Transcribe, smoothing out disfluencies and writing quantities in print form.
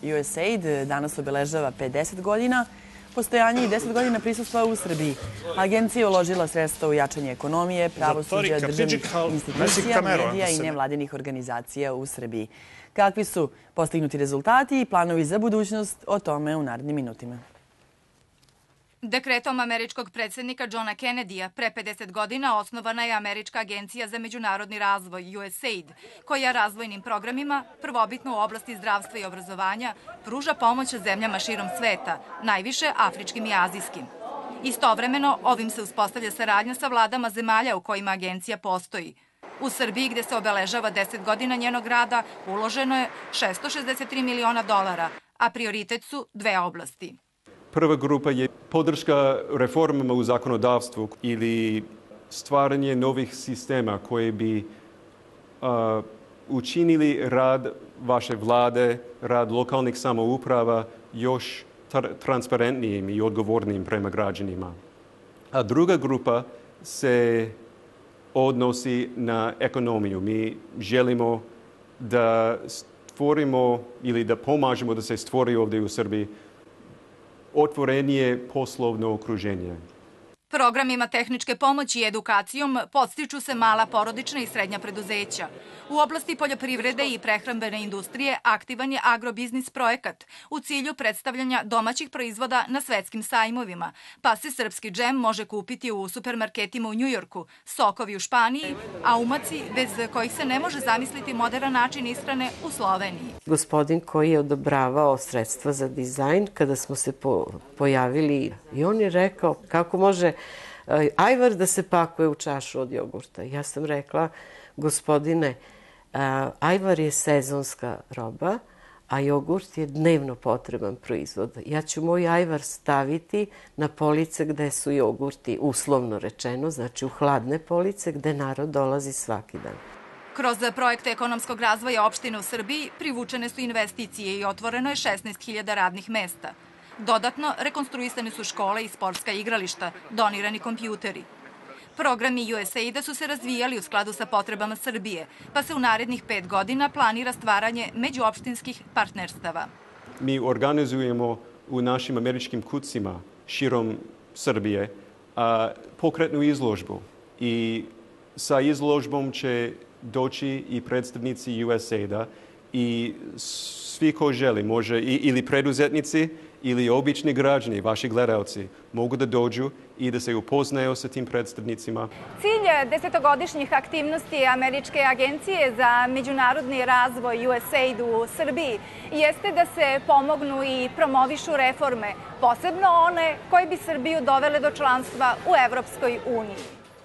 USAID danas obeležava 50 godina postojanja i 10 godina prisustva u Srbiji. Agencija je uložila sredstva u jačanje ekonomije, pravosuđa, državnih institucija, medija i nevladinih organizacija u Srbiji. Kakvi su postignuti rezultati i planovi za budućnost, o tome u narednim minutima. Dekretom američkog predsjednika Johna Kennedyja pre 50 godina osnovana je Američka agencija za međunarodni razvoj USAID, koja razvojnim programima, prvobitno u oblasti zdravstva i obrazovanja, pruža pomoć zemljama širom sveta, najviše afričkim i azijskim. Istovremeno, ovim se uspostavlja saradnja sa vladama zemalja u kojima agencija postoji. U Srbiji, gde se obeležava 10 godina njenog rada, uloženo je $663 miliona, a prioritet su dve oblasti. Prva grupa je podrška reformama u zakonodavstvu ili stvaranje novih sistema koje bi učinili rad vaše vlade, rad lokalnih samouprava još transparentnijim i odgovornijim prema građanima. A druga grupa se odnosi na ekonomiju. Mi želimo da stvorimo ili da pomažemo da se stvori ovdje u Srbiji otvorenije poslovno okruženje. Programima tehničke pomoći i edukacijom podstiču se mala porodična i srednja preduzeća. U oblasti poljoprivrede i prehrambene industrije aktivan je agrobiznis projekat u cilju predstavljanja domaćih proizvoda na svetskim sajmovima, pa se srpski džem može kupiti u supermarketima u Njujorku, sokovi u Španiji, a umaci bez kojih se ne može zamisliti moderan način ishrane u Sloveniji. Gospodin koji je odobravao sredstva za dizajn, kada smo se pojavili, i on je rekao kako može ajvar da se pakuje u čašu od jogurta. Ja sam rekla, gospodine, ajvar je sezonska roba, a jogurt je dnevno potreban proizvod. Ja ću moj ajvar staviti na police gde su jogurti, uslovno rečeno, znači u hladne police gde narod dolazi svaki dan. Kroz projekte ekonomskog razvoja opštine u Srbiji privučene su investicije i otvoreno je 16.000 radnih mesta. Dodatno, rekonstruisane su škole i sportska igrališta, donirani kompjuteri. Programi USAID-a su se razvijali u skladu sa potrebama Srbije, pa se u narednih 5 godina planira stvaranje međuopštinskih partnerstava. Mi organizujemo u našim američkim kucima širom Srbije pokretnu izložbu i sa izložbom će doći i predstavnici USAID-a i svi ko želi, može ili preduzetnici ili obični građani, vaši gledalci, mogu da dođu i da se upoznaju sa tim predstavnicima. Cilj desetogodišnjih aktivnosti Američke agencije za međunarodni razvoj USAID u Srbiji jeste da se pomognu i promovišu reforme, posebno one koje bi Srbiju dovele do članstva u Evropskoj uniji.